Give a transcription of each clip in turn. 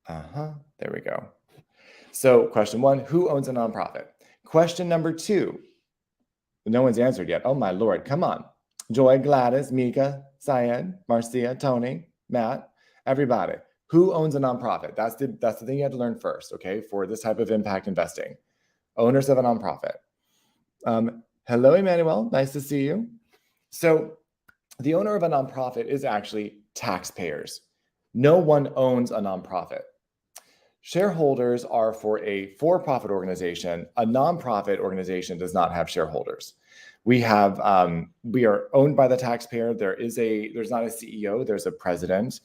There we go. So question 1, who owns a nonprofit? Question number 2, no one's answered yet. Oh my Lord, come on. Joy, Gladys, Mika, Syed, Marcia, Tony, Matt, everybody. Who owns a nonprofit? That's the thing you have to learn first, okay, for this type of impact investing. Owners of a nonprofit. Hello, Emmanuel. Nice to see you. So the owner of a nonprofit is actually taxpayers. No one owns a nonprofit. Shareholders are for a for-profit organization. A nonprofit organization does not have shareholders. We are owned by the taxpayer. There's not a CEO. There's a president.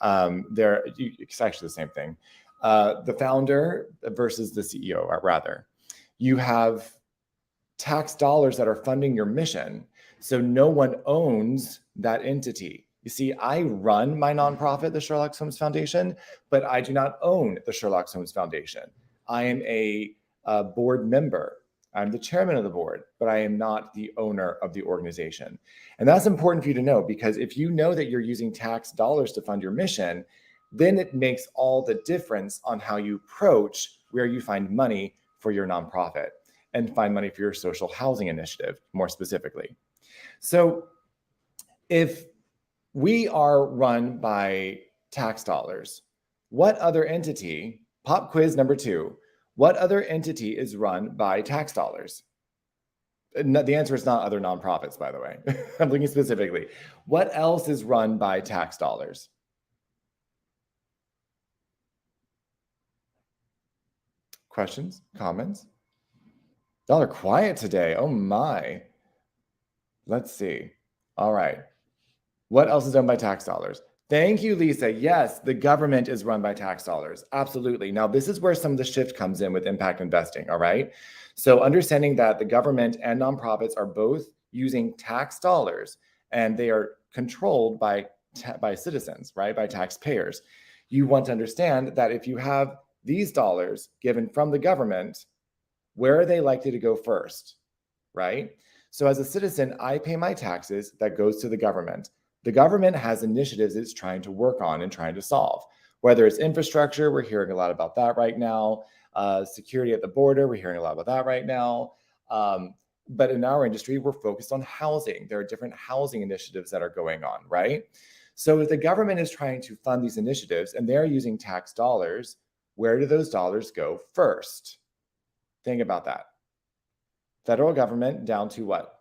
It's actually the same thing. The founder versus the CEO, rather. You have tax dollars that are funding your mission. So no one owns that entity. You see, I run my nonprofit, the Sherlock Holmes Foundation, but I do not own the Sherlock Holmes Foundation. I am a board member. I'm the chairman of the board, but I am not the owner of the organization. And that's important for you to know, because if you know that you're using tax dollars to fund your mission, then it makes all the difference on how you approach where you find money for your nonprofit and find money for your social housing initiative, more specifically. So if we are run by tax dollars, what other entity, pop quiz number 2, what other entity is run by tax dollars? The answer is not other nonprofits, by the way. I'm looking specifically. What else is run by tax dollars? Questions, comments? Y'all are quiet today. Oh my. Let's see. All right. What else is done by tax dollars? Thank you, Lisa. Yes, the government is run by tax dollars. Absolutely. Now, this is where some of the shift comes in with impact investing, all right? So understanding that the government and nonprofits are both using tax dollars, and they are controlled by citizens, right? By taxpayers. You want to understand that if you have these dollars given from the government, where are they likely to go first, right? So as a citizen, I pay my taxes, that goes to the government. The government has initiatives it's trying to work on and trying to solve, whether it's infrastructure, we're hearing a lot about that right now, security at the border, we're hearing a lot about that right now. But in our industry, we're focused on housing. There are different housing initiatives that are going on, right? So if the government is trying to fund these initiatives and they're using tax dollars, where do those dollars go first? Think about that. Federal government down to what?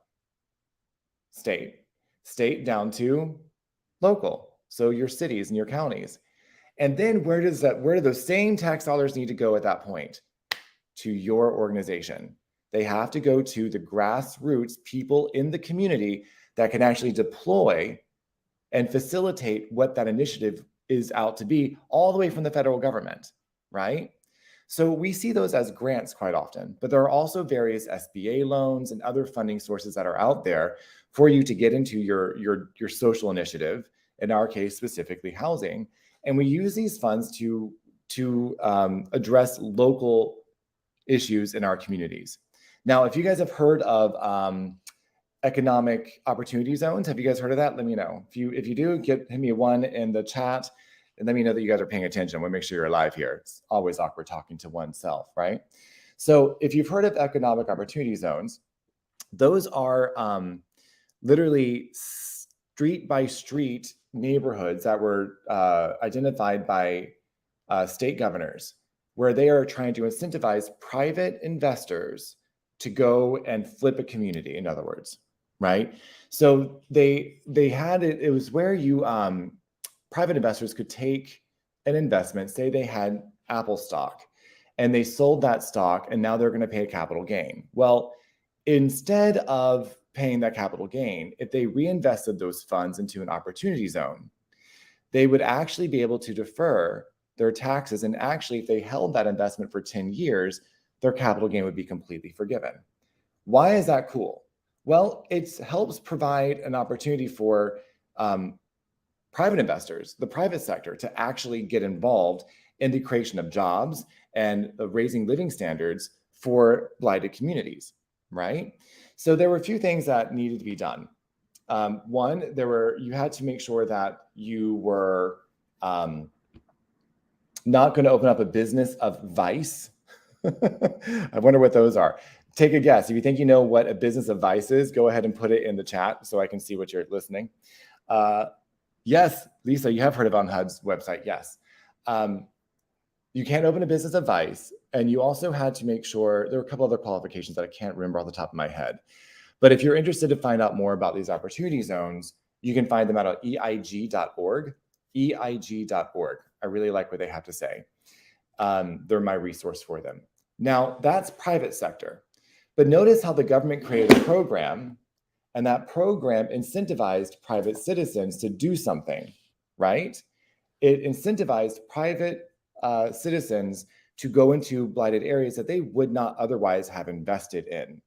State. State down to local. So your cities and your counties. And then where do those same tax dollars need to go at that point? To your organization. They have to go to the grassroots people in the community that can actually deploy and facilitate what that initiative is out to be, all the way from the federal government, right? So we see those as grants quite often, but there are also various SBA loans and other funding sources that are out there for you to get into your social initiative, in our case, specifically housing. And we use these funds to address local issues in our communities. Now, if you guys have heard of economic opportunity zones, have you guys heard of that? Let me know. If you do, hit me a 1 in the chat and let me know that you guys are paying attention. I want to make sure you're alive here. It's always awkward talking to oneself, right? So if you've heard of economic opportunity zones, those are literally street by street neighborhoods that were identified by state governors, where they are trying to incentivize private investors to go and flip a community, in other words, right? So they had it, it was where you private investors could take an investment, say they had Apple stock, and they sold that stock, and now they're going to pay a capital gain. Well, instead of paying that capital gain, if they reinvested those funds into an opportunity zone, they would actually be able to defer their taxes. And actually, if they held that investment for 10 years, their capital gain would be completely forgiven. Why is that cool? Well, it helps provide an opportunity for private investors, the private sector, to actually get involved in the creation of jobs and raising living standards for blighted communities, right? So there were a few things that needed to be done. One, you had to make sure that you were Not going to open up a business of vice. I wonder what those are. Take a guess. If you think you know what a business of vice is, go ahead and put it in the chat so I can see what you're listening. Yes, Lisa, you have heard of on HUD's website. Yes. You can't open a business of vice. And you also had to make sure there were a couple other qualifications that I can't remember off the top of my head. But if you're interested to find out more about these opportunity zones, you can find them out at eig.org. eig.org. I really like what they have to say. They're my resource for them. Now, that's private sector. But notice how the government created a program, and that program incentivized private citizens to do something, right? It incentivized private citizens to go into blighted areas that they would not otherwise have invested in.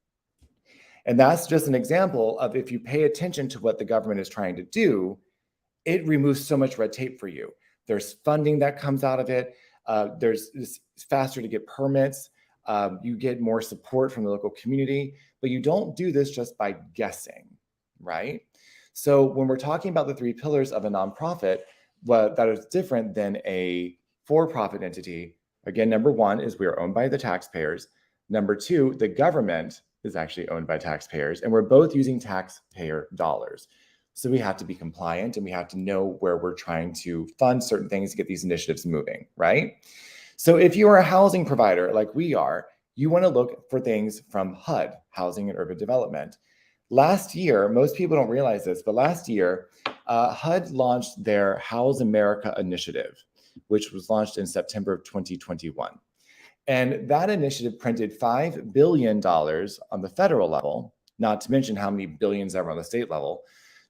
And that's just an example of if you pay attention to what the government is trying to do, it removes so much red tape for you. There's funding that comes out of it. It's faster to get permits. You get more support from the local community, but you don't do this just by guessing, right? So when we're talking about the three pillars of a nonprofit, that is different than a for-profit entity. Again, number one is we are owned by the taxpayers. Number two, the government is actually owned by taxpayers, and we're both using taxpayer dollars. So we have to be compliant and we have to know where we're trying to fund certain things to get these initiatives moving, right? So if you are a housing provider like we are, you want to look for things from HUD, Housing and Urban Development. Last year, most people don't realize this, but last year, HUD launched their House America initiative, which was launched in September of 2021. And that initiative printed $5 billion on the federal level, not to mention how many billions there were on the state level,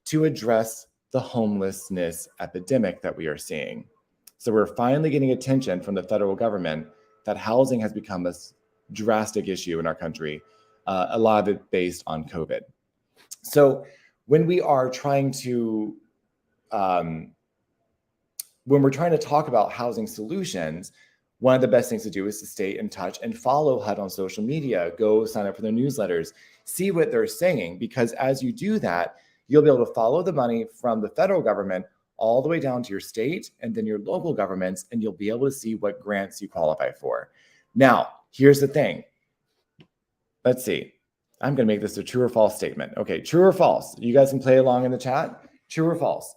to address the homelessness epidemic that we are seeing. So we're finally getting attention from the federal government that housing has become a drastic issue in our country, a lot of it based on COVID. So when we are trying to, when we're trying to talk about housing solutions, one of the best things to do is to stay in touch and follow HUD on social media. Go sign up for their newsletters, see what they're saying, because as you do that, you'll be able to follow the money from the federal government all the way down to your state and then your local governments, and you'll be able to see what grants you qualify for. Now, here's the thing. Let's see. I'm going to make this a true or false statement. Okay, true or false? You guys can play along in the chat. True or false?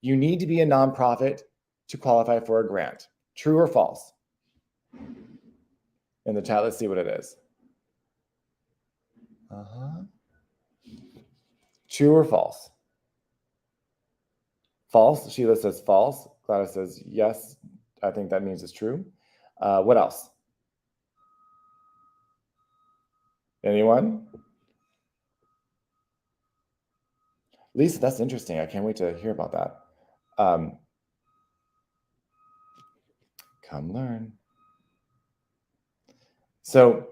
You need to be a nonprofit to qualify for a grant. True or false? In the chat, let's see what it is. True or false? False. Sheila says false. Gladys says yes. I think that means it's true. What else? Anyone? Lisa, that's interesting. I can't wait to hear about that. Come learn. So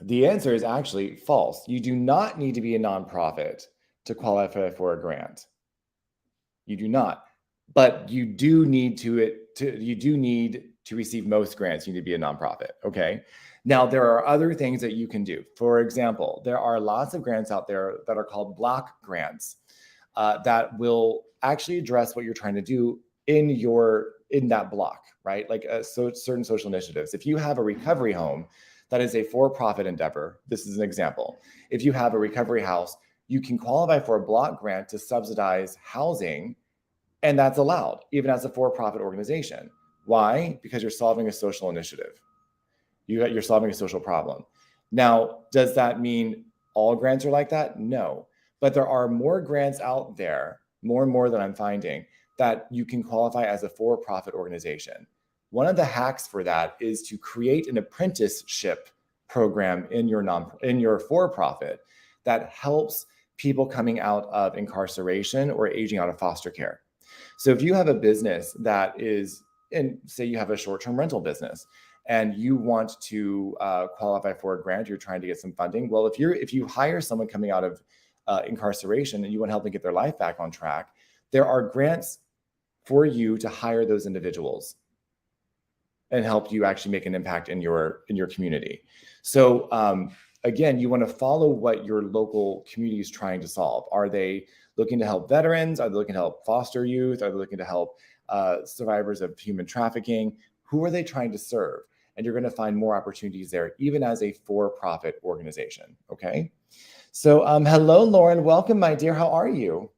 the answer is actually false. You do not need to be a nonprofit to qualify for a grant. You do not, but you do need to receive most grants. You need to be a nonprofit. Okay. Now there are other things that you can do. For example, there are lots of grants out there that are called block grants that will actually address what you're trying to do in that block, right? Like certain social initiatives. If you have a recovery home that is a for-profit endeavor, this is an example. If you have a recovery house, you can qualify for a block grant to subsidize housing, and that's allowed, even as a for-profit organization. Why? Because you're solving a social initiative. You're solving a social problem. Now, does that mean all grants are like that? No. But there are more grants out there, more and more that I'm finding, that you can qualify as a for-profit organization. One of the hacks for that is to create an apprenticeship program in your for-profit that helps people coming out of incarceration or aging out of foster care. So if you have a business that is, and say you have a short-term rental business, and you want to qualify for a grant, you're trying to get some funding. Well, if you hire someone coming out of incarceration and you want to help them get their life back on track, there are grants for you to hire those individuals and help you actually make an impact in your community. So again, you want to follow what your local community is trying to solve. Are they looking to help veterans? Are they looking to help foster youth? Are they looking to help survivors of human trafficking? Who are they trying to serve? And you're going to find more opportunities there, even as a for-profit organization. Okay. So, hello, Lauren. Welcome, my dear. How are you?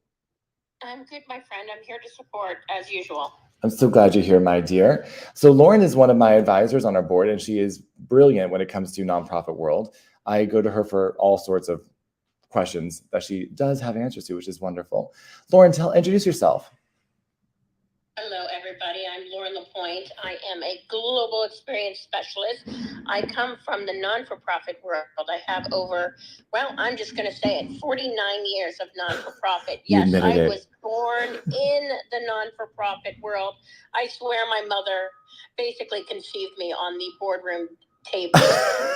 I'm good, my friend. I'm here to support as usual. I'm so glad you're here, my dear. So Lauren is one of my advisors on our board, and she is brilliant when it comes to nonprofit world. I go to her for all sorts of questions that she does have answers to, which is wonderful. Lauren, introduce yourself. Hello, everybody. I'm Lauren Lapointe. I am a global experience specialist. I come from the non-for-profit world. I have over, well, I'm just going to say it, 49 years of non-for-profit. You Yes, admitted I it. was born in the non-for-profit world. I swear my mother basically conceived me on the boardroom table,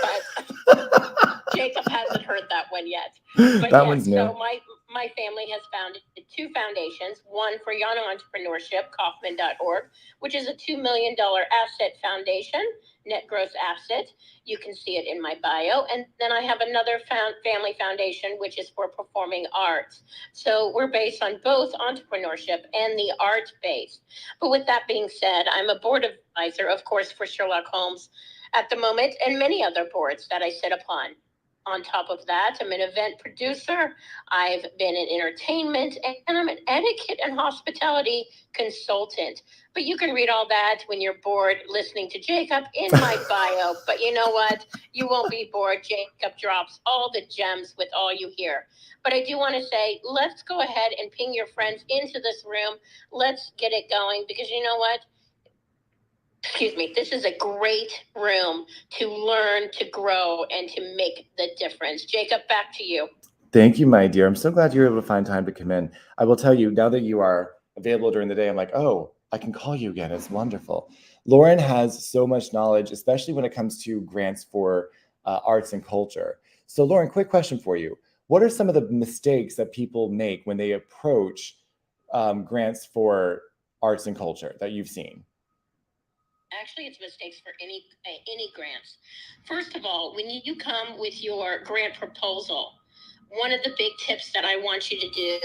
but Jacob hasn't heard that one yet. But That yes, one's new. so my family has founded two foundations, one for young entrepreneurship, Kaufman.org, which is a $2 million asset foundation, net gross asset. You can see it in my bio. And then I have another family foundation, which is for performing arts. So we're based on both entrepreneurship and the art base. But with that being said, I'm a board advisor, of course, for Sherlock Holmes at the moment, and many other boards that I sit upon. On top of that, I'm an event producer. I've been in entertainment, and I'm an etiquette and hospitality consultant. But you can read all that when you're bored listening to Jacob in my bio. But you know what? You won't be bored. Jacob drops all the gems with all you hear. But I do want to say, let's go ahead and ping your friends into this room. Let's get it going, because you know what? Excuse me, this is a great room to learn, to grow, and to make the difference. Jacob, back to you. Thank you, my dear. I'm so glad you were able to find time to come in. I will tell you, now that you are available during the day, I'm like, oh, I can call you again. It's wonderful. Lauren has so much knowledge, especially when it comes to grants for arts and culture. So, Lauren, quick question for you. What are some of the mistakes that people make when they approach grants for arts and culture that you've seen? Actually, it's mistakes for any grants. First of all, when you come with your grant proposal, one of the big tips that I want you to do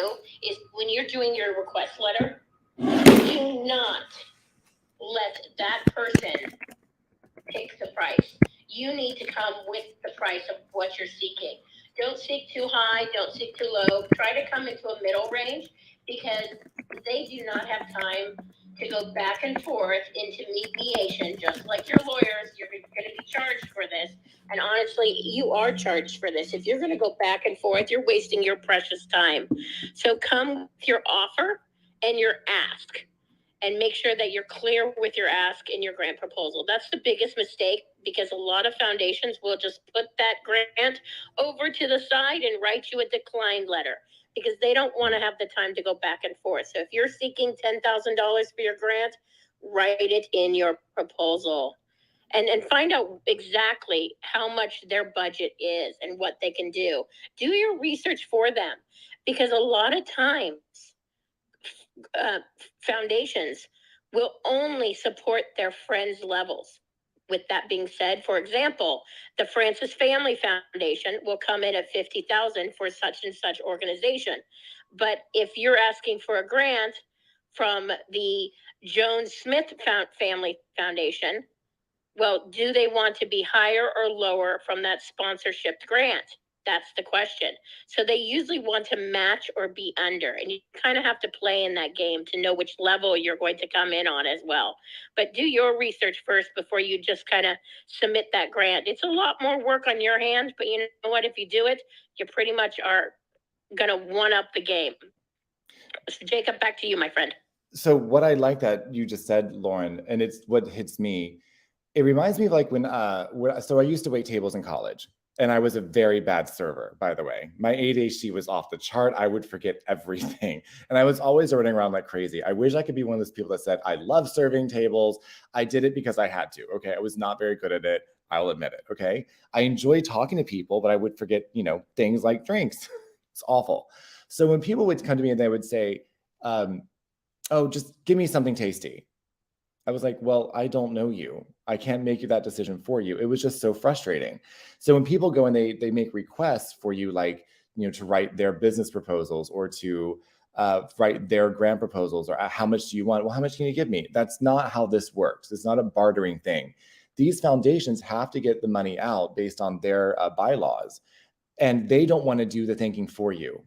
is when you're doing your request letter, do not let that person pick the price. You need to come with the price of what you're seeking. Don't seek too high, don't seek too low. Try to come into a middle range, because they do not have time to go back and forth into mediation. Just like your lawyers, you're going to be charged for this. And honestly, you are charged for this. If you're going to go back and forth, you're wasting your precious time. So come with your offer and your ask, and make sure that you're clear with your ask and your grant proposal. That's the biggest mistake, because a lot of foundations will just put that grant over to the side and write you a decline letter, because they don't want to have the time to go back and forth. So if you're seeking $10,000 for your grant, write it in your proposal. And find out exactly how much their budget is and what they can do. Do your research for them, because a lot of times foundations will only support their friends' levels. With that being said, for example, the Francis Family Foundation will come in at $50,000 for such and such organization. But if you're asking for a grant from the Jones Smith Family Foundation, well, do they want to be higher or lower from that sponsorship grant? That's the question. So they usually want to match or be under, and you kind of have to play in that game to know which level you're going to come in on as well. But do your research first before you just kind of submit that grant. It's a lot more work on your hands, but you know what? If you do it, you pretty much are going to one up the game. So Jacob, back to you, my friend. So what I like that you just said, Lauren, and it's what hits me. It reminds me of like so I used to wait tables in college, and I was a very bad server, by the way. My ADHD was off the chart. I would forget everything, and I was always running around like crazy. I wish I could be one of those people that said, I love serving tables. I did it because I had to. Okay. I was not very good at it. I'll admit it. Okay. I enjoy talking to people, but I would forget, things like drinks. It's awful. So when people would come to me and they would say, oh, just give me something tasty, I was like, well, I don't know you. I can't make that decision for you. It was just so frustrating. So when people go and they make requests for you, like, to write their business proposals or to write their grant proposals, or how much do you want? Well, how much can you give me? That's not how this works. It's not a bartering thing. These foundations have to get the money out based on their bylaws, and they don't want to do the thinking for you,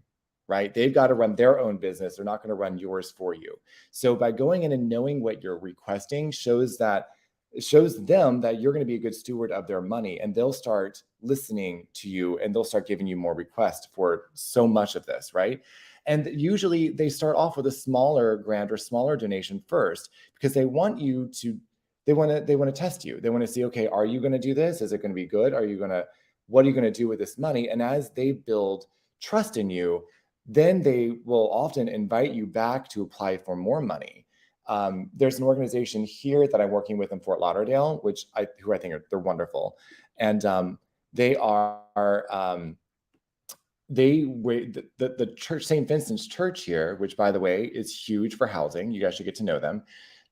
right? They've got to run their own business. They're not going to run yours for you. So by going in and knowing what you're requesting shows them that you're going to be a good steward of their money, and they'll start listening to you, and they'll start giving you more requests for so much of this, right? And usually they start off with a smaller grant or smaller donation first, because they want to test you. They want to see, okay, are you going to do this? Is it going to be good? What are you going to do with this money? And as they build trust in you, then they will often invite you back to apply for more money. There's an organization here that I'm working with in Fort Lauderdale, who I think they're wonderful, and they are the church, St. Vincent's Church here, which by the way is huge for housing. You guys should get to know them.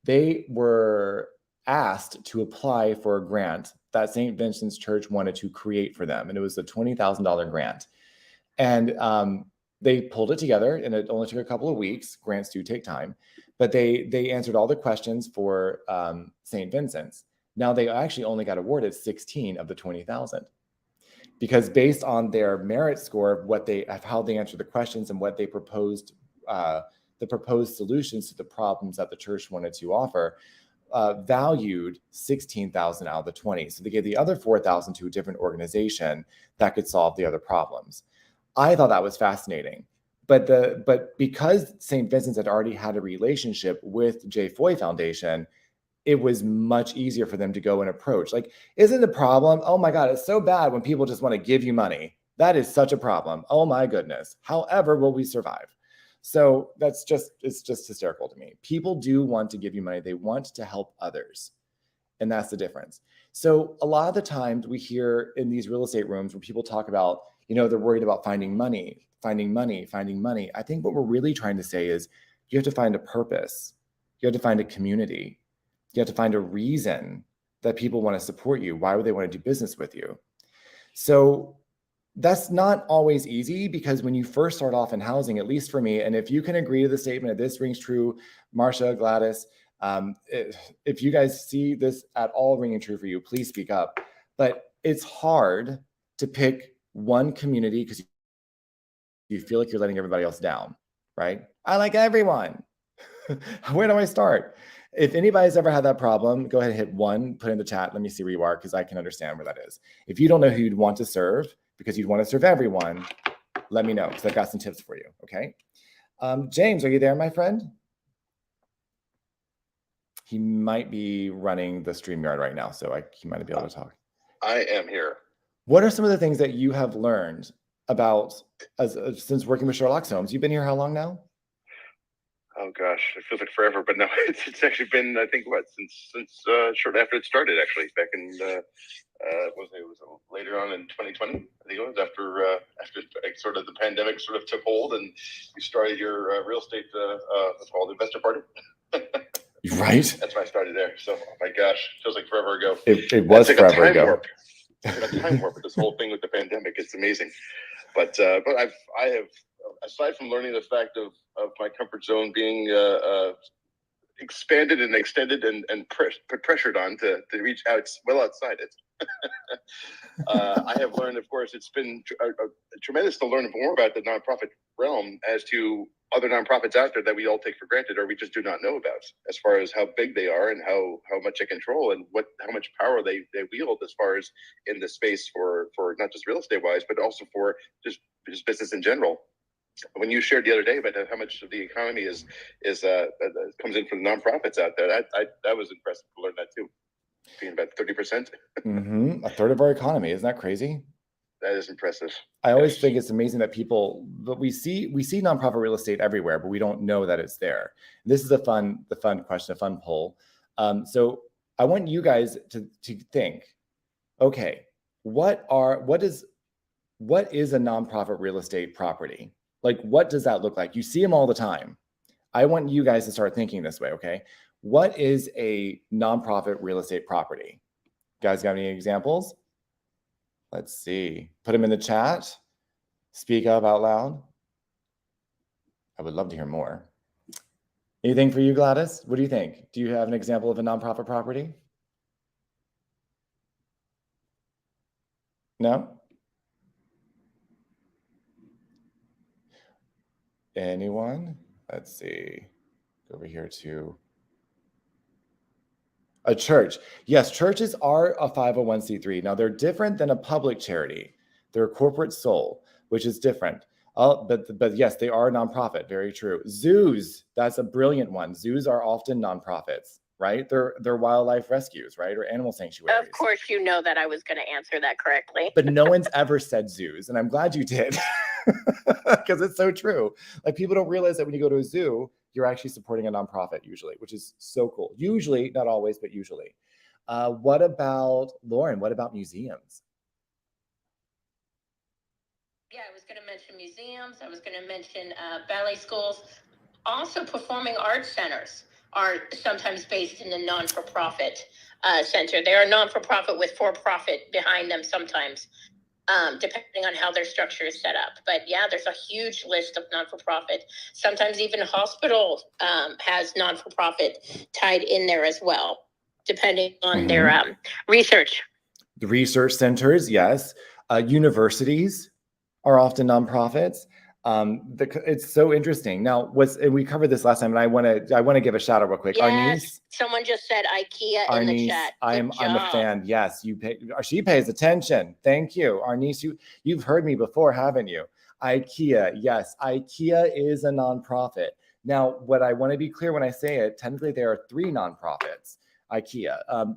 They were asked to apply for a grant that St. Vincent's Church wanted to create for them, and it was a $20,000 grant. And they pulled it together, and it only took a couple of weeks. Grants do take time, but they answered all the questions for St. Vincent's. Now they actually only got awarded 16 of the 20,000, because based on their merit score of how they answered the questions and what they proposed, the proposed solutions to the problems that the church wanted to offer, valued 16,000 out of the 20. So they gave the other 4,000 to a different organization that could solve the other problems. I thought that was fascinating. But because St. Vincent's had already had a relationship with J. Foy Foundation, it was much easier for them to go and approach. Like, isn't the problem? Oh my God, it's so bad when people just want to give you money. That is such a problem. Oh my goodness. However, will we survive? So it's just hysterical to me. People do want to give you money. They want to help others. And that's the difference. So a lot of the times we hear in these real estate rooms where people talk about, they're worried about finding money. I think what we're really trying to say is you have to find a purpose. You have to find a community. You have to find a reason that people want to support you. Why would they want to do business with you? So that's not always easy, because when you first start off in housing, at least for me, and if you can agree to the statement, if this rings true, Marsha, Gladys, if you guys see this at all ringing true for you, please speak up. But it's hard to pick one community because you feel like you're letting everybody else down, right? I like everyone. Where do I start? If anybody's ever had that problem, go ahead and hit 1, put in the chat. Let me see where you are, because I can understand where that is. If you don't know who you'd want to serve, because you'd want to serve everyone, let me know, because I've got some tips for you, okay? James, are you there, my friend? He might be running the StreamYard right now, so he might be able to talk. I am here. What are some of the things that you have learned about since working with Sherlock Holmes? You've been here how long now? Oh gosh, it feels like forever, but no, it's actually been, I think, since short after it started, actually, back in it was later on in 2020. I think it was after sort of the pandemic sort of took hold, and you started your real estate what's called investor party. Right. That's when I started there. So, oh my gosh, feels like forever ago. It was like forever ago. Warp. It's like a time warp with this whole thing with the pandemic. It's amazing. But I have, aside from learning the fact of my comfort zone being expanded and extended and pressured on to reach out well outside it. I have learned, of course, it's been tremendous to learn more about the nonprofit realm as to other nonprofits out there that we all take for granted or we just do not know about, as far as how big they are and how much they control and how much power they wield as far as in the space for not just real estate wise, but also for just business in general. When you shared the other day about how much of the economy is comes in from the nonprofits out there, that was impressive to learn that too. Being about 30%. A third of our economy. Isn't that crazy? That is impressive. I always think it's amazing that but we see nonprofit real estate everywhere, but we don't know that it's there. This is the fun question, a fun poll. So I want you guys to think, okay, what is a nonprofit real estate property? Like, what does that look like? You see them all the time. I want you guys to start thinking this way, okay? What is a nonprofit real estate property? You guys got any examples? Let's see. Put them in the chat. Speak up out loud. I would love to hear more. Anything for you, Gladys? What do you think? Do you have an example of a nonprofit property? No? Anyone? Let's see. Go over here to a church. Yes, churches are a 501c3. Now, they're different than a public charity. They're a corporate soul, which is different. But yes, they are a nonprofit. Very true. Zoos, that's a brilliant one. Zoos are often nonprofits, right? They're wildlife rescues, right? Or animal sanctuaries. Of course, you know that I was going to answer that correctly. But no one's ever said zoos, and I'm glad you did, because it's so true. Like, people don't realize that when you go to a zoo, you're actually supporting a nonprofit usually, which is so cool. Usually, not always, but usually. What about, Lauren, what about museums? Yeah, I was going to mention museums. I was going to mention ballet schools. Also, performing arts centers are sometimes based in a non-for-profit center. They're a non-for-profit with for-profit behind them sometimes, depending on how their structure is set up. But yeah, there's a huge list of non-for-profit. Sometimes even a hospital has non-for-profit tied in there as well, depending on their research. The research centers, yes. Universities are often nonprofits. It's so interesting. Now, and we covered this last time, and I want to give a shout out real quick. Yes, our niece, someone just said IKEA our in the niece, chat. I'm a fan. Yes, she pays attention. Thank you. Our niece, you've heard me before, haven't you? IKEA, yes, IKEA is a nonprofit. Now, what I want to be clear when I say it, technically there are 3 nonprofits. IKEA.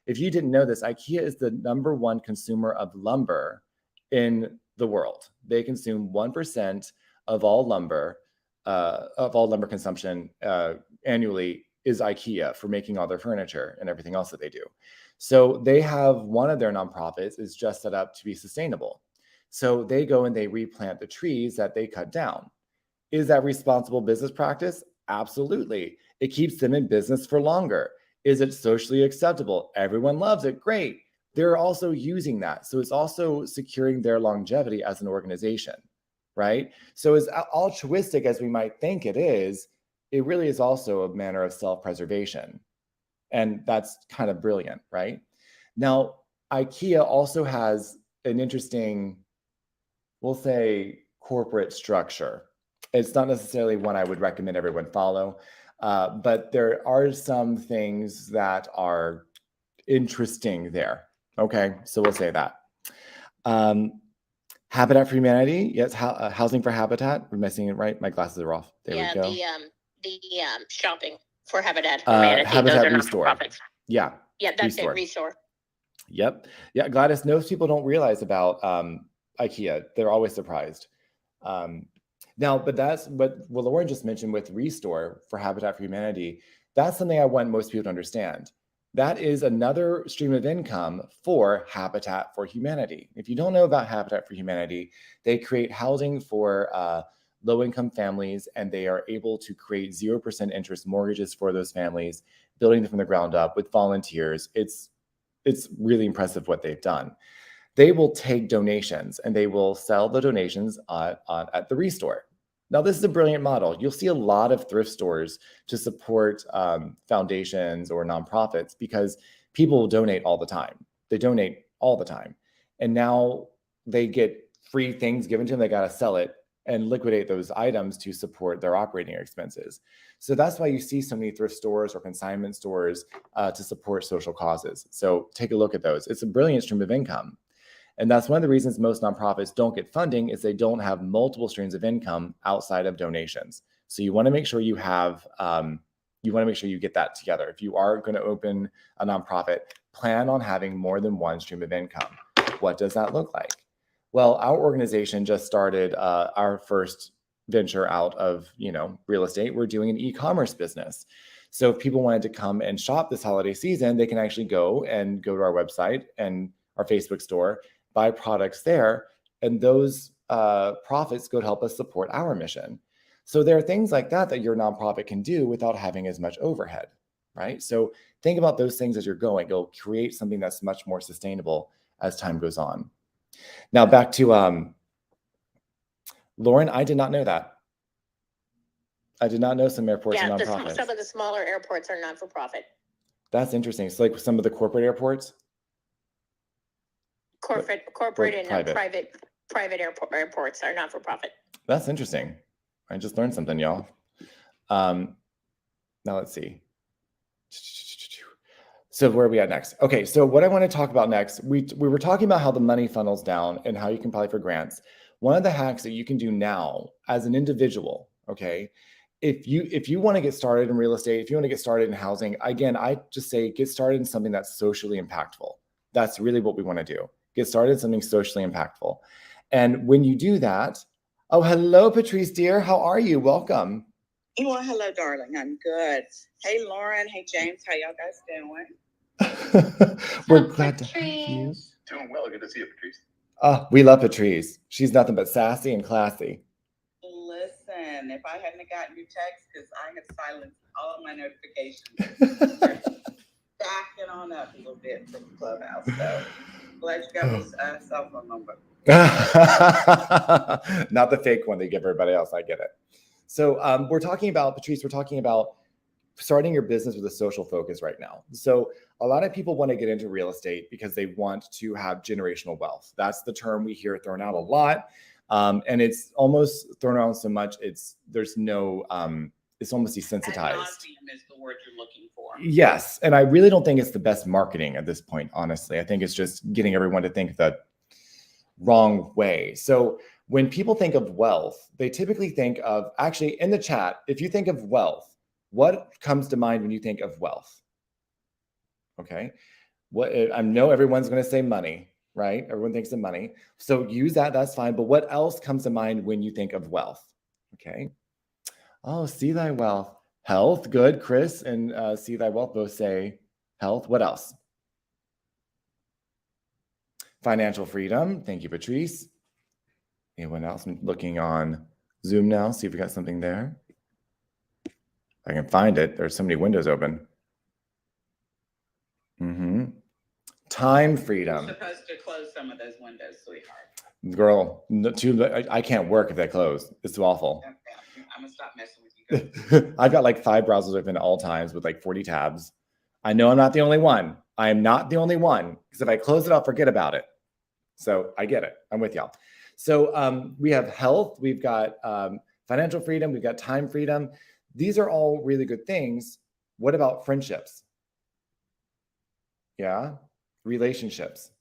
If you didn't know this, IKEA is the #1 consumer of lumber in the world. They consume 1% of all lumber consumption annually is IKEA for making all their furniture and everything else that they do. So they have one of their nonprofits is just set up to be sustainable. So they go and they replant the trees that they cut down. Is that responsible business practice? Absolutely. It keeps them in business for longer. Is it socially acceptable? Everyone loves it. Great. They're also using that. So it's also securing their longevity as an organization, right? So as altruistic as we might think it really is also a manner of self-preservation. And that's kind of brilliant, right? Now, IKEA also has an interesting, we'll say, corporate structure. It's not necessarily one I would recommend everyone follow, but there are some things that are interesting there. Okay, so we'll say that. Habitat for Humanity, yes, housing for habitat. Am I saying it right? My glasses are off. There we go. The shopping for Habitat for Humanity. Habitat Those are Restore. not-for-profits. Yeah. Yeah, that's Restore. It. Restore. Yep. Yeah, Gladys, most people don't realize about IKEA. They're always surprised. Now, but that's what Lauren just mentioned with Restore for Habitat for Humanity. That's something I want most people to understand. That is another stream of income for Habitat for Humanity. If you don't know about Habitat for Humanity, they create housing for low-income families, and they are able to create 0% interest mortgages for those families, building them from the ground up with volunteers. It's really impressive what they've done. They will take donations and they will sell the donations at the Restore. Now, this is a brilliant model. You'll see a lot of thrift stores to support foundations or nonprofits because people will donate all the time. They donate all the time. And now they get free things given to them. They got to sell it and liquidate those items to support their operating expenses. So that's why you see so many thrift stores or consignment stores to support social causes. So take a look at those. It's a brilliant stream of income. And that's one of the reasons most nonprofits don't get funding is they don't have multiple streams of income outside of donations. So you want to make sure you have, you get that together. If you are going to open a nonprofit, plan on having more than one stream of income. What does that look like? Well, our organization just started our first venture out of, real estate. We're doing an e-commerce business. So if people wanted to come and shop this holiday season, they can actually go to our website and our Facebook store, buy products there, and those profits go to help us support our mission. So there are things like that your nonprofit can do without having as much overhead, right? So think about those things as you're going. You'll create something that's much more sustainable as time goes on. Now back to Lauren, I did not know that. I did not know some airports are Yeah, nonprofits. some of the smaller airports are not for profit. That's interesting. So like some of the corporate airports? Corporate and private airports are not for profit. That's interesting. I just learned something, y'all. Now let's see. So where are we at next? Okay, so what I want to talk about next, we were talking about how the money funnels down and how you can apply for grants. One of the hacks that you can do now as an individual, okay, if you want to get started in real estate, if you want to get started in housing, again, I just say get started in something that's socially impactful. That's really what we want to do. Get started in something socially impactful. And when you do that, oh, hello, Patrice, dear. How are you? Welcome. Well, hello, darling. I'm good. Hey, Lauren. Hey, James. How y'all guys doing? We're glad to have you. Doing well. Good to see you, Patrice. We love Patrice. She's nothing but sassy and classy. Listen, if I hadn't gotten your text, because I have silenced all of my notifications, backing on up a little bit from Clubhouse. So glad you got this cell phone number. Not the fake one they give everybody else. I get it. So we're talking about, Patrice, we're talking about starting your business with a social focus right now. So a lot of people want to get into real estate because they want to have generational wealth. That's the term we hear thrown out a lot. And it's almost thrown around so much, it's almost desensitized. Is the word you're looking for. Yes. And I really don't think it's the best marketing at this point, honestly. I think it's just getting everyone to think the wrong way. So when people think of wealth, they typically think of, actually in the chat, if you think of wealth, what comes to mind when you think of wealth? Okay. I know everyone's going to say money, right? Everyone thinks of money. So use that, that's fine. But what else comes to mind when you think of wealth? Okay. Oh, see thy wealth. Health, good. Chris and see thy wealth both say health. What else? Financial freedom. Thank you, Patrice. Anyone else? I'm looking on Zoom now, see if we got something there. I can find it. There's so many windows open. Time freedom. You're supposed to close some of those windows, sweetheart. Girl, I can't work if they close. It's awful. Okay. I'm gonna stop messing with you guys. I've got like 5 browsers open at all times with like 40 tabs. I know I'm not the only one. I am not the only one, because if I close it, I'll forget about it. So I get it. I'm with y'all. So we have health, we've got financial freedom, we've got time freedom. These are all really good things. What about friendships? Yeah. Relationships.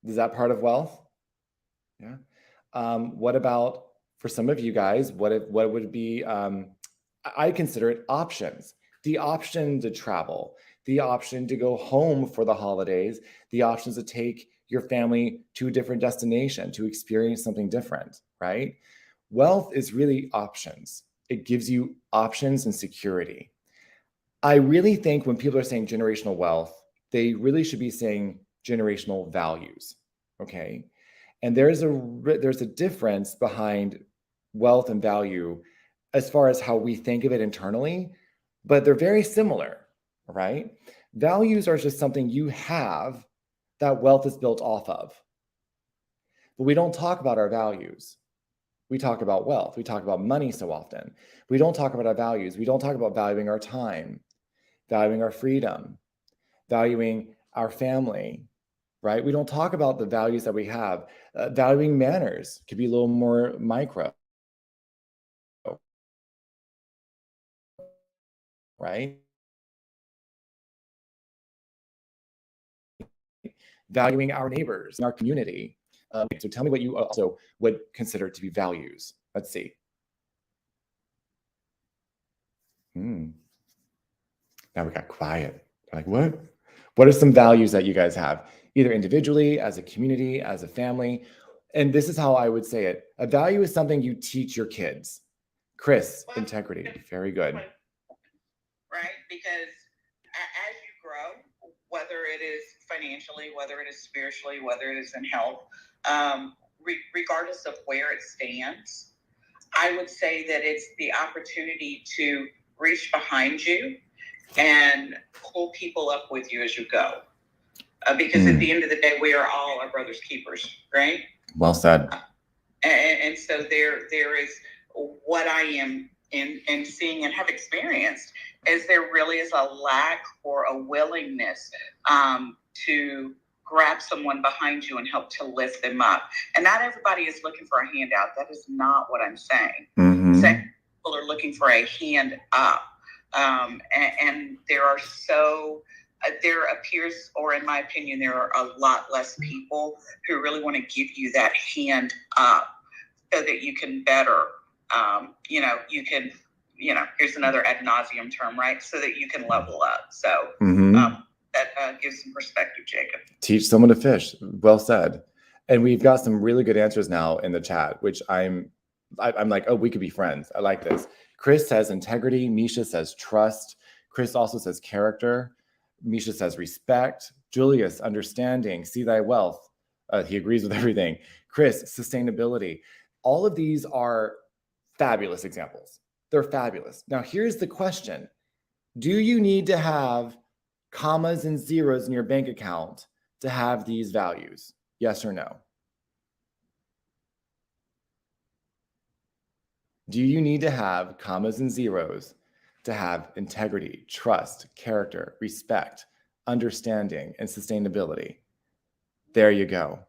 Is that part of wealth? Yeah. What about, for some of you guys, what would be, I consider it options. The option to travel, the option to go home for the holidays, the options to take your family to a different destination, to experience something different, right? Wealth is really options. It gives you options and security. I really think when people are saying generational wealth, they really should be saying generational values, okay? And there's a difference behind wealth and value as far as how we think of it internally, but they're very similar, right? Values are just something you have that wealth is built off of. But we don't talk about our values. We talk about wealth. We talk about money so often. We don't talk about our values. We don't talk about valuing our time, valuing our freedom, valuing our family, right? We don't talk about the values that we have. Valuing manners could be a little more micro, right? Valuing our neighbors and our community. So tell me what you also would consider to be values. Let's see. Now we got quiet. Like, what? What are some values that you guys have, either individually, as a community, as a family? And this is how I would say it. A value is something you teach your kids. Chris, integrity. Very good. Right? Because as you grow, whether it is financially, whether it is spiritually, whether it is in health, regardless of where it stands, I would say that it's the opportunity to reach behind you and pull people up with you as you go. Because at the end of the day, we are all our brother's keepers, right? Well said. And so there is what I am in seeing and have experienced is there really is a lack or a willingness to grab someone behind you and help to lift them up. And not everybody is looking for a handout. That is not what I'm saying. Mm-hmm. Saying people are looking for a hand up. And there are there appears, or in my opinion, there are a lot less people who really want to give you that hand up so that you can better, here's another ad nauseum term, right? So that you can level up. So that gives some perspective, Jacob. Teach someone to fish. Well said. And we've got some really good answers now in the chat, which I'm like, oh, we could be friends. I like this. Chris says integrity. Misha says trust. Chris also says character. Misha says respect. Julius, understanding. See thy wealth. He agrees with everything. Chris, sustainability. All of these are fabulous examples. They're fabulous. Now, here's the question. Do you need to have commas and zeros in your bank account to have these values? Yes or no? Do you need to have commas and zeros to have integrity, trust, character, respect, understanding, and sustainability? There you go.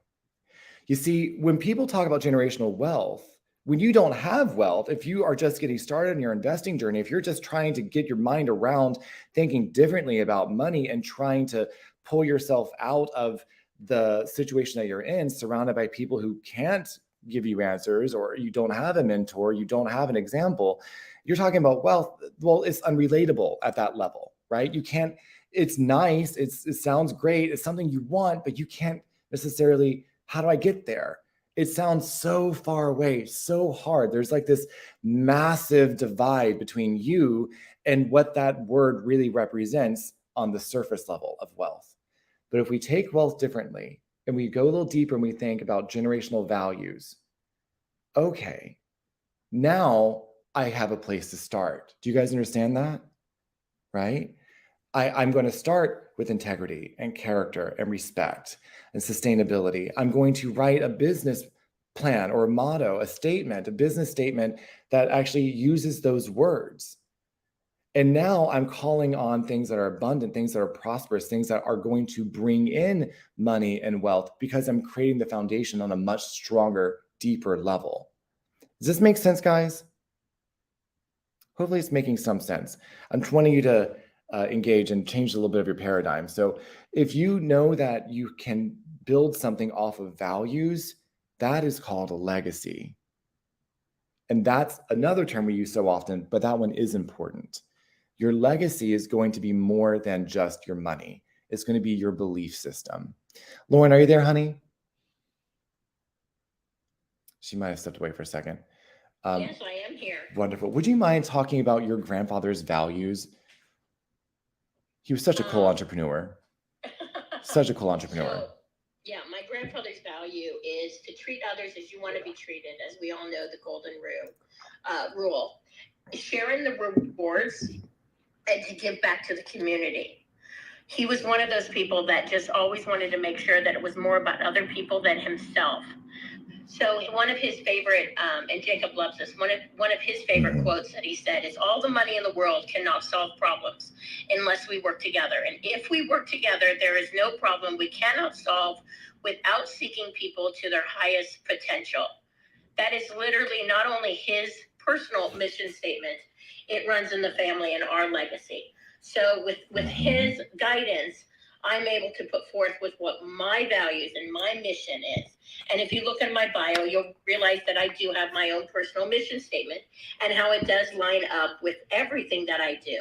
You see, when people talk about generational wealth, when you don't have wealth, if you are just getting started in your investing journey, if you're just trying to get your mind around thinking differently about money and trying to pull yourself out of the situation that you're in, surrounded by people who can't give you answers, or you don't have a mentor, you don't have an example, you're talking about wealth. Well, it's unrelatable at that level, right? You can't, it's nice, it sounds great, it's something you want, but you can't necessarily, how do I get there? It sounds so far away, so hard. There's like this massive divide between you and what that word really represents on the surface level of wealth. But if we take wealth differently and we go a little deeper and we think about generational values, okay, now I have a place to start. Do you guys understand that? Right? I'm going to start with integrity and character and respect and sustainability. I'm going to write a business plan or a motto, a statement, a business statement that actually uses those words. And now I'm calling on things that are abundant, things that are prosperous, things that are going to bring in money and wealth, because I'm creating the foundation on a much stronger, deeper level. Does this make sense, guys? Hopefully it's making some sense. I'm wanting you to engage and change a little bit of your paradigm. So if you know that you can build something off of values, that is called a legacy. And that's another term we use so often, but that one is important. Your legacy is going to be more than just your money. It's going to be your belief system. Lauren, are you there, honey? She might have stepped away for a second. Yes, I am here. Wonderful. Would you mind talking about your grandfather's values? He was such a cool entrepreneur. Such a cool entrepreneur. So, yeah, my grandfather's value is to treat others as you want to be treated, as we all know the golden rule. Sharing the rewards and to give back to the community. He was one of those people that just always wanted to make sure that it was more about other people than himself. So one of his favorite, and Jacob loves this, one of his favorite quotes that he said is, all the money in the world cannot solve problems unless we work together. And if we work together, there is no problem we cannot solve without seeking people to their highest potential. That is literally not only his personal mission statement, it runs in the family and our legacy. So with his guidance, I'm able to put forth with what my values and my mission is. And if you look in my bio, you'll realize that I do have my own personal mission statement and how it does line up with everything that I do.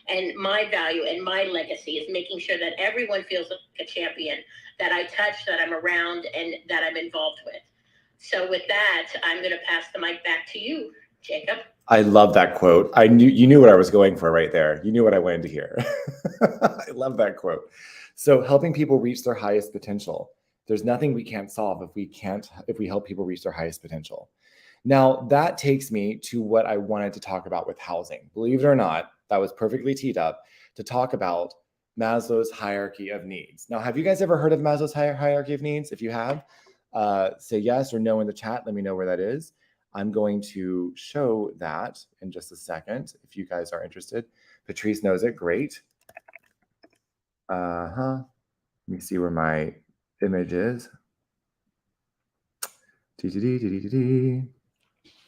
And my value and my legacy is making sure that everyone feels like a champion, that I touch, that I'm around, and that I'm involved with. So with that, I'm going to pass the mic back to you, Jacob. I love that quote. You knew what I was going for right there. You knew what I wanted to hear. I love that quote. So helping people reach their highest potential. There's nothing we can't solve if we help people reach their highest potential. Now that takes me to what I wanted to talk about with housing. Believe it or not, that was perfectly teed up to talk about Maslow's hierarchy of needs. Now, have you guys ever heard of Maslow's hierarchy of needs? If you have, say yes or no in the chat. Let me know where that is. I'm going to show that in just a second if you guys are interested. Patrice knows it. Great. Let me see where my image is.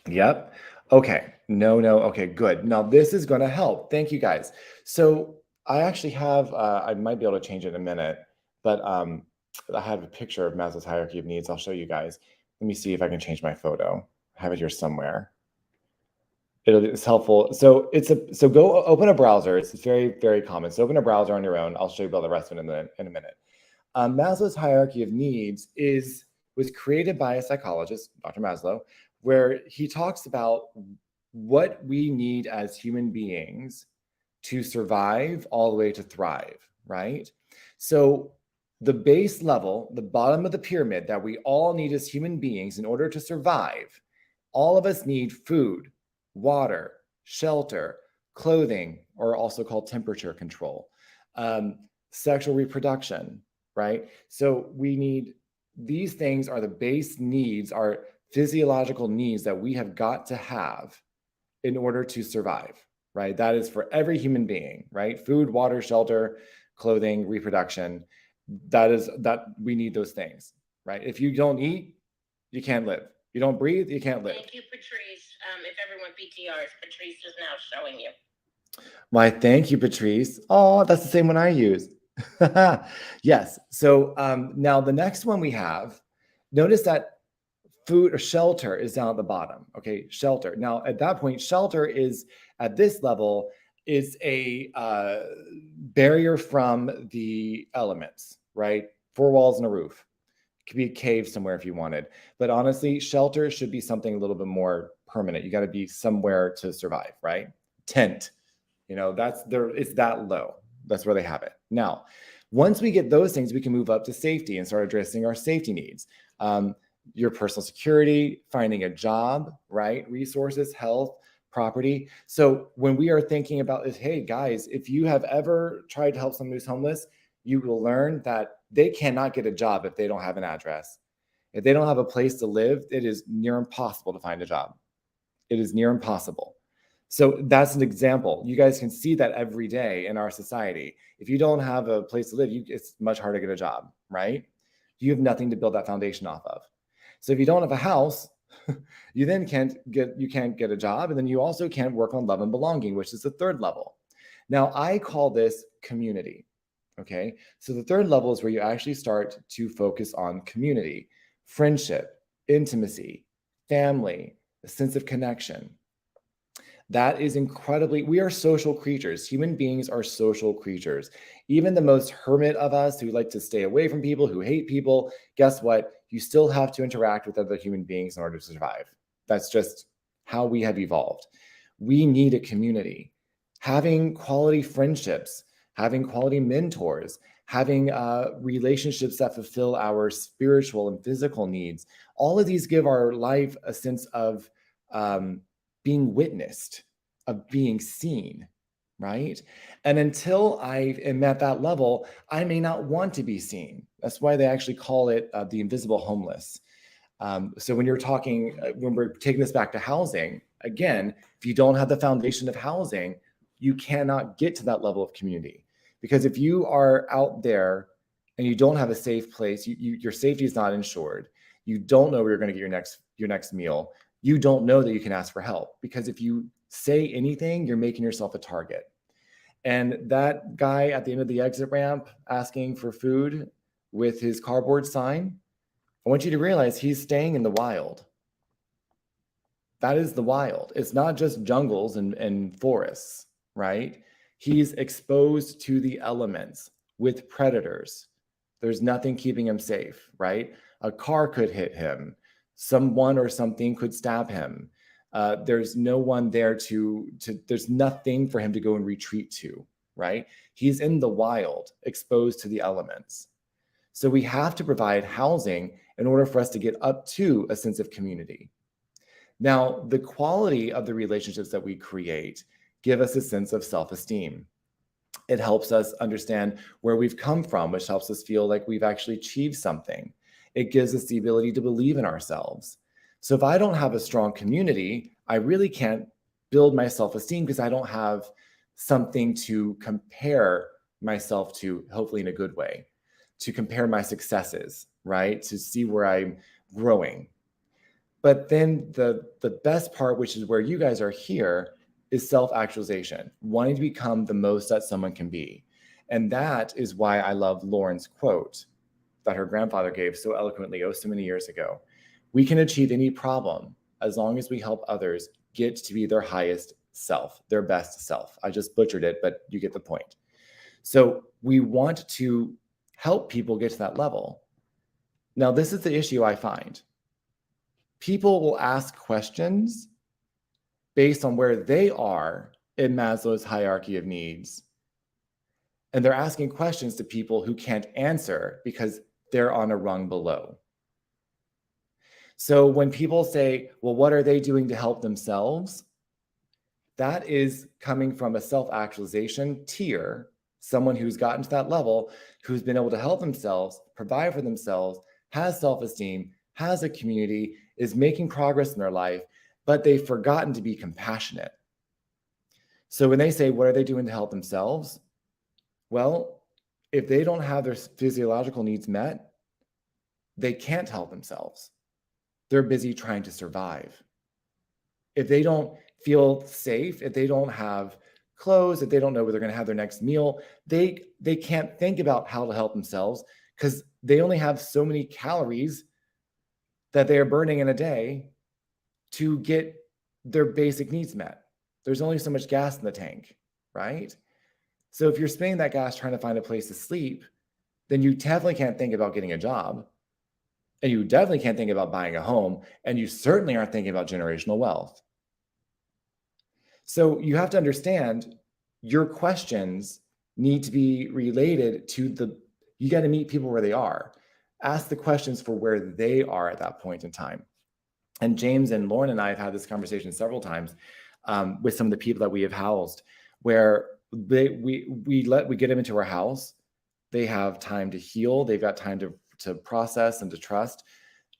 Yep. Okay. No. Okay, good. Now this is going to help. Thank you guys. So I actually have, I might be able to change it in a minute, but I have a picture of Maslow's hierarchy of needs. I'll show you guys. Let me see if I can change my photo. I have it here somewhere. It's helpful. So go open a browser. It's very, very common. So open a browser on your own. I'll show you about the rest of it in a minute. Maslow's hierarchy of needs was created by a psychologist, Dr. Maslow, where he talks about what we need as human beings to survive all the way to thrive, right? So the base level, the bottom of the pyramid that we all need as human beings in order to survive, all of us need food, water, shelter, clothing, or also called temperature control, sexual reproduction, right? So we need, these things are the base needs, are physiological needs that we have got to have in order to survive, right? That is for every human being, right? Food, water, shelter, clothing, reproduction. That we need those things, right? If you don't eat, you can't live. You don't breathe, you can't live. Thank you, Patrice. If everyone PTRs, Patrice is now showing you. Why, thank you, Patrice. Oh, that's the same one I use. Yes. So now the next one we have, notice that food or shelter is down at the bottom. Okay, shelter. Now at that point, shelter is at this level is a barrier from the elements, right? 4 walls and a roof. It could be a cave somewhere if you wanted. But honestly, shelter should be something a little bit more permanent. You got to be somewhere to survive, right? Tent. It's that low. That's where they have it. Now, once we get those things, we can move up to safety and start addressing our safety needs. Your personal security, finding a job, right? Resources, health, property. So when we are thinking about this, hey guys, if you have ever tried to help someone who's homeless, you will learn that they cannot get a job if they don't have an address. If they don't have a place to live, it is near impossible to find a job. It is near impossible. So that's an example. You guys can see that every day in our society. If you don't have a place to live, it's much harder to get a job, right? You have nothing to build that foundation off of. So if you don't have a house, you then can't get a job, and then you also can't work on love and belonging, which is the third level. Now I call this community. Okay, so the third level is where you actually start to focus on community, friendship, intimacy, family, a sense of connection. That is we are social creatures. Human beings are social creatures. Even the most hermit of us who like to stay away from people, who hate people, guess what? You still have to interact with other human beings in order to survive. That's just how we have evolved. We need a community. Having quality friendships, having quality mentors, having relationships that fulfill our spiritual and physical needs. All of these give our life a sense of being witnessed, of being seen, right? And until I am at that level, I may not want to be seen. That's why they actually call it the invisible homeless. So when we're taking this back to housing, again, if you don't have the foundation of housing, you cannot get to that level of community. Because if you are out there and you don't have a safe place, your safety is not insured. You don't know where you're going to get your next meal. You don't know that you can ask for help, because if you say anything, you're making yourself a target. And that guy at the end of the exit ramp asking for food with his cardboard sign, I want you to realize he's staying in the wild. That is the wild. It's not just jungles and forests, right? He's exposed to the elements with predators. There's nothing keeping him safe, right? A car could hit him. Someone or something could stab him. There's no one there there's nothing for him to go and retreat to, right? He's in the wild, exposed to the elements. So we have to provide housing in order for us to get up to a sense of community. Now, the quality of the relationships that we create give us a sense of self-esteem. It helps us understand where we've come from, which helps us feel like we've actually achieved something. It gives us the ability to believe in ourselves. So if I don't have a strong community, I really can't build my self-esteem because I don't have something to compare myself to, hopefully in a good way, to compare my successes, right? To see where I'm growing. But then the best part, which is where you guys are here, is self-actualization, wanting to become the most that someone can be. And that is why I love Lauren's quote that her grandfather gave so eloquently, oh, so many years ago. We can achieve any problem as long as we help others get to be their highest self, their best self. I just butchered it, but you get the point. So we want to help people get to that level. Now, this is the issue I find. People will ask questions based on where they are in Maslow's hierarchy of needs. And they're asking questions to people who can't answer because they're on a rung below. So when people say, well, what are they doing to help themselves? That is coming from a self-actualization tier, someone who's gotten to that level, who's been able to help themselves, provide for themselves, has self-esteem, has a community, is making progress in their life, but they've forgotten to be compassionate. So when they say, what are they doing to help themselves? Well, if they don't have their physiological needs met, they can't help themselves. They're busy trying to survive. If they don't feel safe, if they don't have clothes, if they don't know where they're going to have their next meal, they can't think about how to help themselves because they only have so many calories that they are burning in a day to get their basic needs met. There's only so much gas in the tank, right? So if you're spending that gas trying to find a place to sleep, then you definitely can't think about getting a job. And you definitely can't think about buying a home. And you certainly aren't thinking about generational wealth. So you have to understand your questions need to be related to you got to meet people where they are. Ask the questions for where they are at that point in time. And James and Lauren and I have had this conversation several times with some of the people that we have housed, where we get them into our house. They have time to heal. They've got time to process and to trust.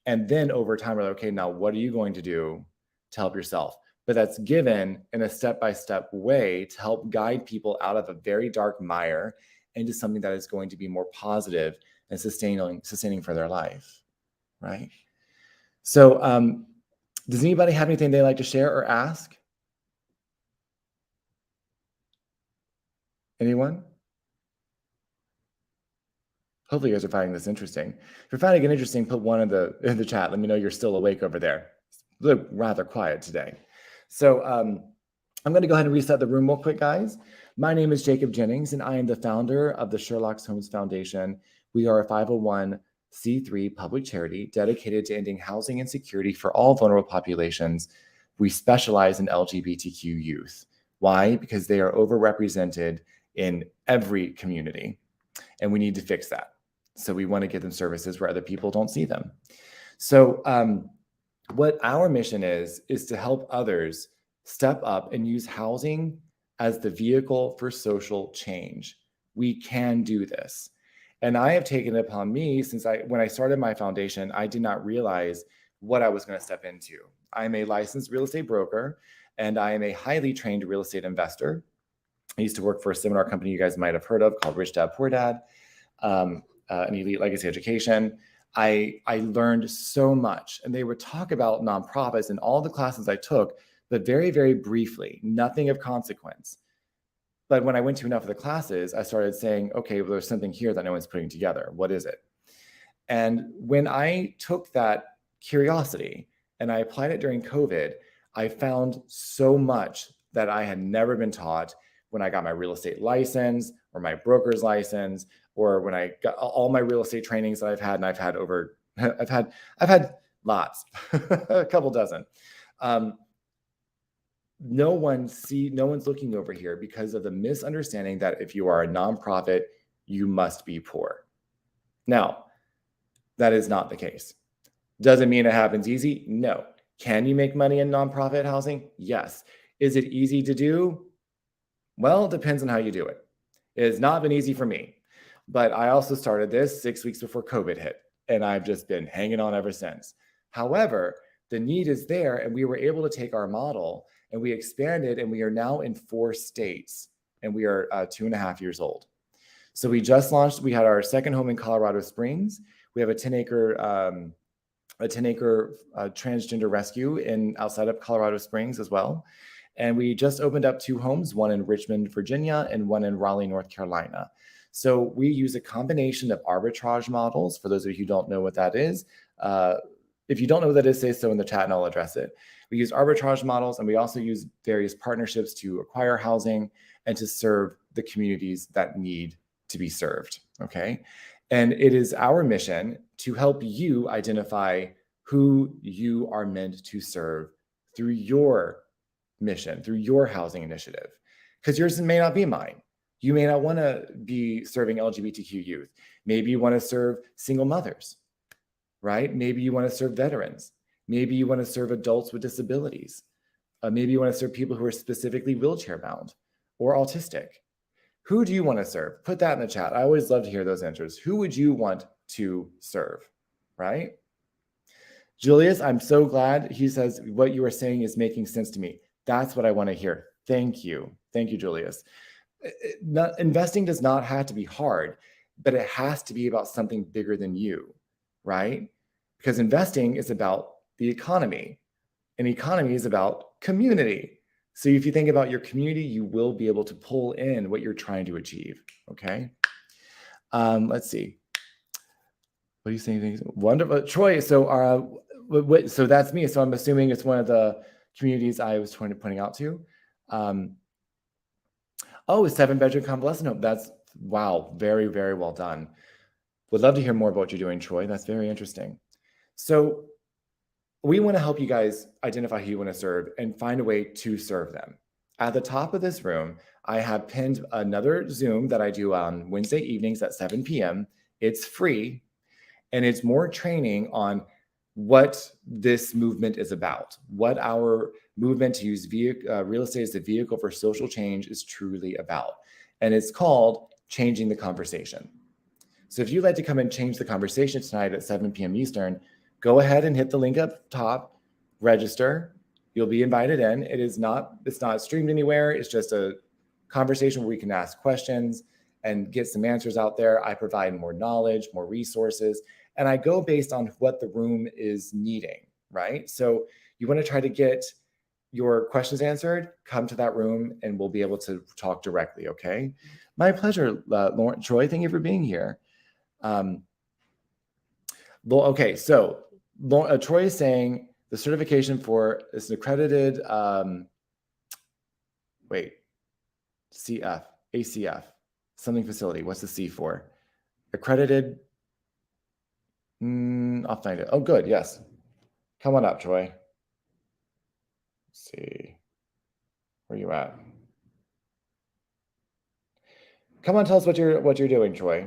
And then over time, we're like, okay, now what are you going to do to help yourself? But that's given in a step-by-step way to help guide people out of a very dark mire into something that is going to be more positive and sustaining for their life, right? So does anybody have anything they'd like to share or ask? Anyone? Hopefully you guys are finding this interesting. If you're finding it interesting, put one in the chat. Let me know you're still awake over there. It's rather quiet today. So I'm going to go ahead and reset the room real quick, guys. My name is Jacob Jennings, and I am the founder of the Sherlock Holmes Foundation. We are a 501c3 public charity dedicated to ending housing insecurity for all vulnerable populations. We specialize in LGBTQ youth. Why? Because they are overrepresented in every community, and we need to fix that. So we want to give them services where other people don't see them. So what our mission is to help others step up and use housing as the vehicle for social change. We can do this. And I have taken it upon me when I started my foundation, I did not realize what I was going to step into. I'm a licensed real estate broker, and I am a highly trained real estate investor. I used to work for a seminar company you guys might have heard of called Rich Dad Poor Dad, an elite legacy education. I learned so much, and they would talk about nonprofits in all the classes I took, but very, very briefly, nothing of consequence. But when I went to enough of the classes, I started saying, okay, well, there's something here that no one's putting together. What is it? And when I took that curiosity and I applied it during COVID, I found so much that I had never been taught when I got my real estate license or my broker's license, or when I got all my real estate trainings that I've had, and I've had lots, a couple dozen. No one's looking over here because of the misunderstanding that if you are a nonprofit, you must be poor. Now, that is not the case. Does it mean it happens easy? No. Can you make money in nonprofit housing? Yes. Is it easy to do? Well, it depends on how you do it. It has not been easy for me, but I also started this 6 weeks before COVID hit, and I've just been hanging on ever since. However, The need is there, and we were able to take our model and we expanded, and we are now in 4 states, and we are 2.5 years old. So we just launched. We had our second home in Colorado Springs. We have a 10-acre transgender rescue outside of Colorado Springs as well. And we just opened up 2 homes, one in Richmond, Virginia, and one in Raleigh, North Carolina. So we use a combination of arbitrage models. For those of you who don't know what that is, if you don't know what that is, say so in the chat and I'll address it. We use arbitrage models, and we also use various partnerships to acquire housing and to serve the communities that need to be served, okay? And it is our mission to help you identify who you are meant to serve through your mission, through your housing initiative, because yours may not be mine. You may not want to be serving LGBTQ youth. Maybe you want to serve single mothers, right? Maybe you want to serve veterans. Maybe you want to serve adults with disabilities. Maybe you want to serve people who are specifically wheelchair bound or autistic. Who do you want to serve? Put that in the chat. I always love to hear those answers. Who would you want to serve, right? Julius, I'm so glad. He says, what you are saying is making sense to me. That's what I want to hear. Thank you. Thank you, Julius. Investing does not have to be hard, but it has to be about something bigger than you, right? Because investing is about the economy, and economy is about community. So if you think about your community, you will be able to pull in what you're trying to achieve, okay? Let's see. What are you saying? Wonderful. Troy, so so that's me. So I'm assuming it's one of the communities I was pointing out to. Oh, a 7-bedroom convalescent home. That's, wow, very, very well done. Would love to hear more about what you're doing, Troy. That's very interesting. So we want to help you guys identify who you want to serve and find a way to serve them. At the top of this room, I have pinned another Zoom that I do on Wednesday evenings at 7 p.m. It's free, and it's more training on what this movement is about, what our movement to use real estate as a vehicle for social change is truly about. And it's called Changing the Conversation. So if you'd like to come and change the conversation tonight at 7 p.m. Eastern, go ahead and hit the link up top, register. You'll be invited in. It's not streamed anywhere. It's just a conversation where we can ask questions and get some answers out there. I provide more knowledge, more resources, and I go based on what the room is needing, right? So you want to try to get your questions answered, come to that room and we'll be able to talk directly, okay? My pleasure, Lauren, Troy, thank you for being here. Okay, so Troy is saying the certification for is an accredited, ACF, something facility. What's the C for? Accredited. I'll find it. Oh, good. Yes. Come on up, Troy. Let's see. Where you at? Come on, tell us what you're doing, Troy.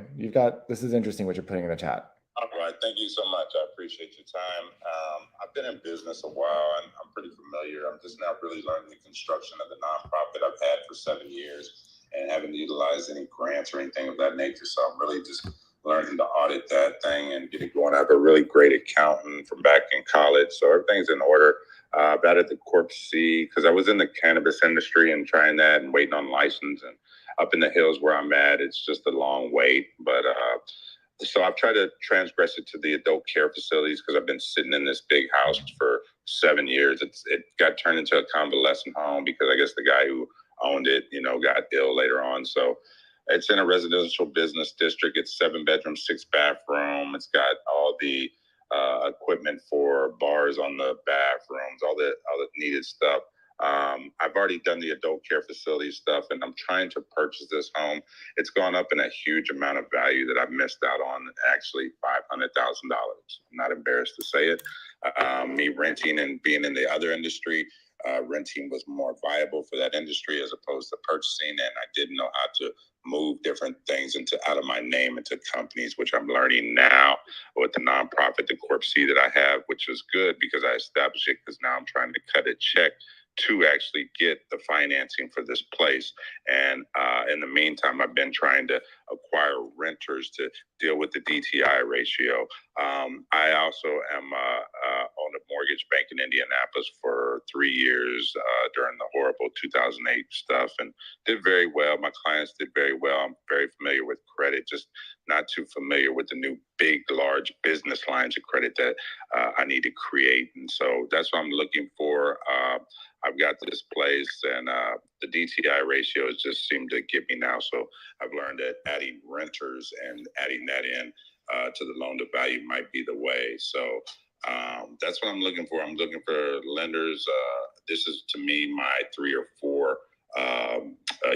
This is interesting what you're putting in the chat. All right, thank you so much. I appreciate your time. I've been in business a while, and I'm pretty familiar. I'm just now really learning the construction of the nonprofit I've had for 7 years and haven't utilized any grants or anything of that nature. So I'm really just learning to audit that thing and get it going. I have a really great accountant from back in college, so everything's in order. I've added the Corp C because I was in the cannabis industry and trying that and waiting on license. And up in the hills where I'm at, it's just a long wait. But so I've tried to transgress it to the adult care facilities because I've been sitting in this big house for 7 years. It got turned into a convalescent home because I guess the guy who owned it, got ill later on. So it's in a residential business district. It's 7 bedrooms, 6 bathroom. It's got all the equipment for bars on the bathrooms, all the needed stuff. I've already done the adult care facility stuff, and I'm trying to purchase this home. It's gone up in a huge amount of value that I've missed out on, actually $500,000. I'm not embarrassed to say it. Me renting and being in the other industry, renting was more viable for that industry as opposed to purchasing, and I didn't know how to move different things out of my name into companies, which I'm learning now with the nonprofit, the Corp C that I have, which was good because I established it because now I'm trying to cut a check to actually get the financing for this place. And in the meantime, I've been trying to acquire renters to deal with the DTI ratio. I also am on a mortgage bank in Indianapolis for 3 years during the horrible 2008 stuff, and did very well. My clients did very well. I'm very familiar with credit, just not too familiar with the new big, large business lines of credit that I need to create. And so that's what I'm looking for. I've got this place, and the DTI ratios just seem to get me now. So I've learned that adding renters and adding that in to the loan to value might be the way. So that's what I'm looking for. I'm looking for lenders. This is, to me, my 3 or 4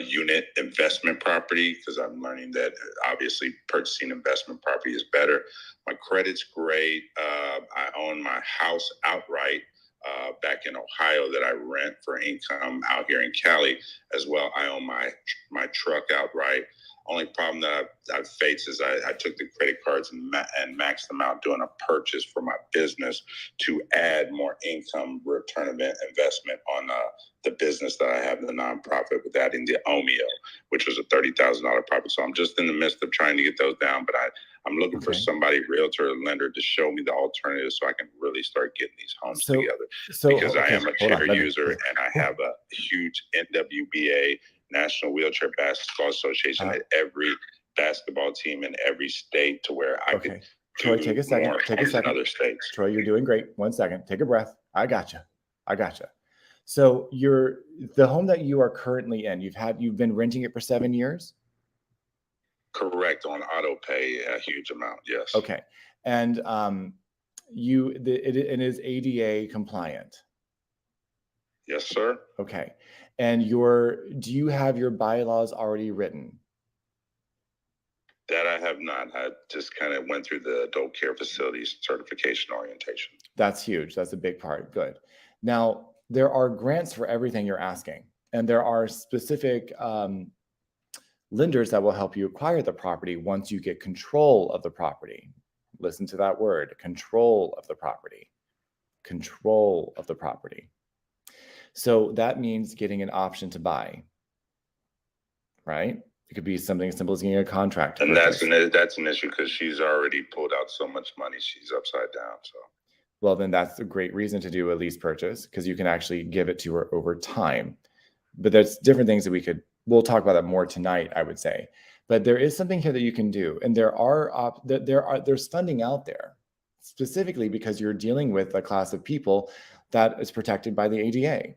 unit investment property, because I'm learning that obviously purchasing investment property is better. My credit's great. I own my house outright back in Ohio that I rent for income out here in Cali as well. I own my truck outright. Only problem that I've faced is I took the credit cards and maxed them out doing a purchase for my business to add more income return of investment on the business that I have, the nonprofit, with adding the OMIO, which was a $30,000 profit. So I'm just in the midst of trying to get those down, but I'm looking for somebody, realtor or lender, to show me the alternatives so I can really start getting these homes together. Because I am a chair user and I have a huge NWBA, National Wheelchair Basketball Association, at every basketball team in every state, to where I could. Troy, take a second. Take a second. Other states. Troy, you're doing great. 1 second. Take a breath. I gotcha. So the home that you are currently in, you've been renting it for 7 years? Correct, on auto pay, a huge amount, yes. Okay. And it is ADA compliant? Yes, sir. Okay. And do you have your bylaws already written? That I have not. I just kind of went through the adult care facilities certification orientation. That's huge. That's a big part. Good. Now, there are grants for everything you're asking, and there are specific lenders that will help you acquire the property once you get control of the property. Listen to that word, control of the property. Control of the property. So that means getting an option to buy, right? It could be something as simple as getting a contract. And that's an issue, because she's already pulled out so much money, she's upside down. So, well, then that's a great reason to do a lease purchase, because you can actually give it to her over time. But there's different things that we'll talk about that more tonight, I would say. But there is something here that you can do, and there's funding out there specifically because you're dealing with a class of people that is protected by the ADA.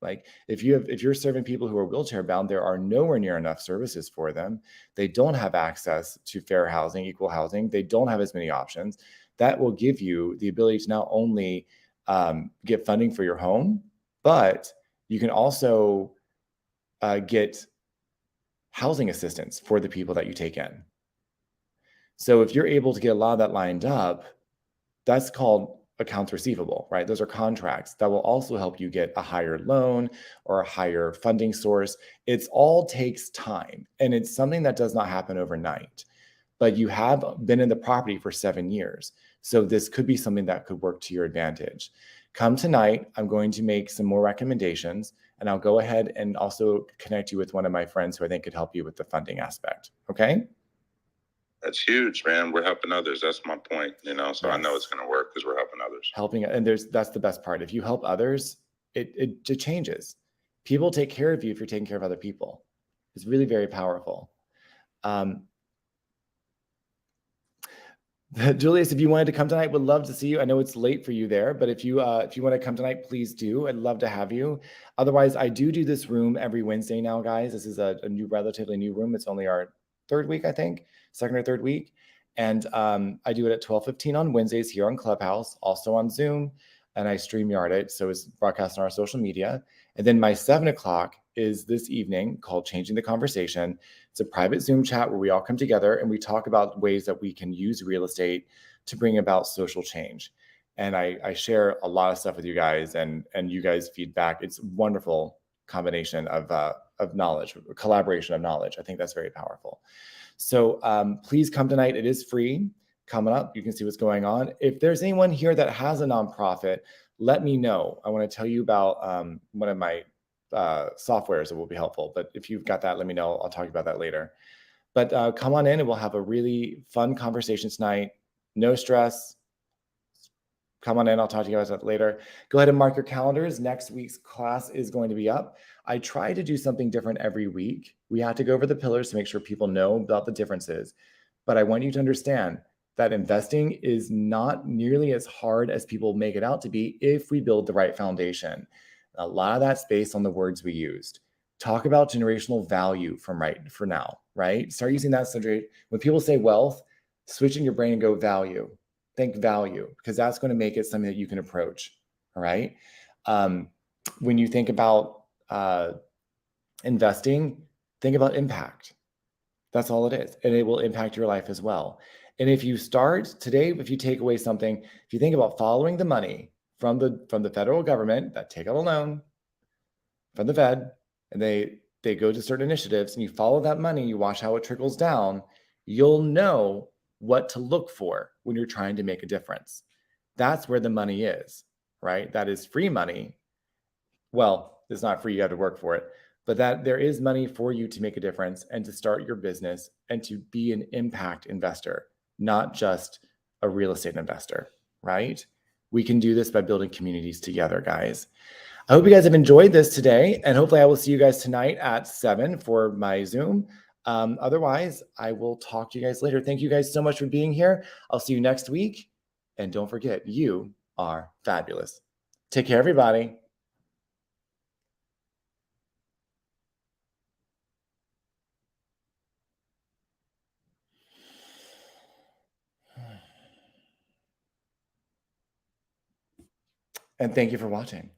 Like if you're serving people who are wheelchair bound, there are nowhere near enough services for them. They don't have access to fair housing, equal housing. They don't have as many options. That will give you the ability to not only get funding for your home, but you can also get housing assistance for the people that you take in. So if you're able to get a lot of that lined up, that's called accounts receivable, right? Those are contracts that will also help you get a higher loan or a higher funding source. It all takes time, and it's something that does not happen overnight. But you have been in the property for 7 years. So this could be something that could work to your advantage. Come tonight, I'm going to make some more recommendations, and I'll go ahead and also connect you with one of my friends who I think could help you with the funding aspect. Okay? That's huge, man. We're helping others. That's my point, so yes. I know it's going to work because we're helping others. That's the best part. If you help others, it changes. People take care of you if you're taking care of other people. It's really very powerful. Julius, if you wanted to come tonight, would love to see you. I know it's late for you there, but if you want to come tonight, please do. I'd love to have you. Otherwise, I do this room every Wednesday now, guys. This is a relatively new room. It's only our third week, I think, second or third week. And I do it at 12:15 on Wednesdays here on Clubhouse, also on Zoom, and I StreamYard it. So it's broadcast on our social media. And then my 7 o'clock is this evening called Changing the Conversation. It's a private Zoom chat where we all come together and we talk about ways that we can use real estate to bring about social change. And I share a lot of stuff with you guys, and you guys feedback. It's a wonderful combination of knowledge, collaboration of knowledge. I think that's very powerful. So please come tonight. It is free. Coming up, you can see what's going on. If there's anyone here that has a nonprofit, let me know. I want to tell you about one of my softwares that will be helpful. But if you've got that, let me know. I'll talk about that later. But come on in and we'll have a really fun conversation tonight. No stress. Come on in. I'll talk to you guys about it later. Go ahead and mark your calendars. Next week's class is going to be up. I try to do something different every week. We have to go over the pillars to make sure people know about the differences. But I want you to understand that investing is not nearly as hard as people make it out to be if we build the right foundation. A lot of that's based on the words we used. Talk about generational value from right for now, right? Start using that subject. When people say wealth, switch in your brain and go value. Think value, because that's going to make it something that you can approach. All right. When you think about investing, think about impact. That's all it is. And it will impact your life as well. And if you start today, if you take away something, if you think about following the money from the federal government that take out a loan from the Fed, and they go to certain initiatives, and you follow that money, you watch how it trickles down, you'll know what to look for when you're trying to make a difference. That's where the money is, right? That is free money. Well, it's not free, you have to work for it, but that there is money for you to make a difference and to start your business and to be an impact investor, not just a real estate investor, right? We can do this by building communities together, guys. I hope you guys have enjoyed this today, and hopefully I will see you guys tonight at 7 for my Zoom. Otherwise, I will talk to you guys later. Thank you guys so much for being here. I'll see you next week. And don't forget, you are fabulous. Take care, everybody. And thank you for watching.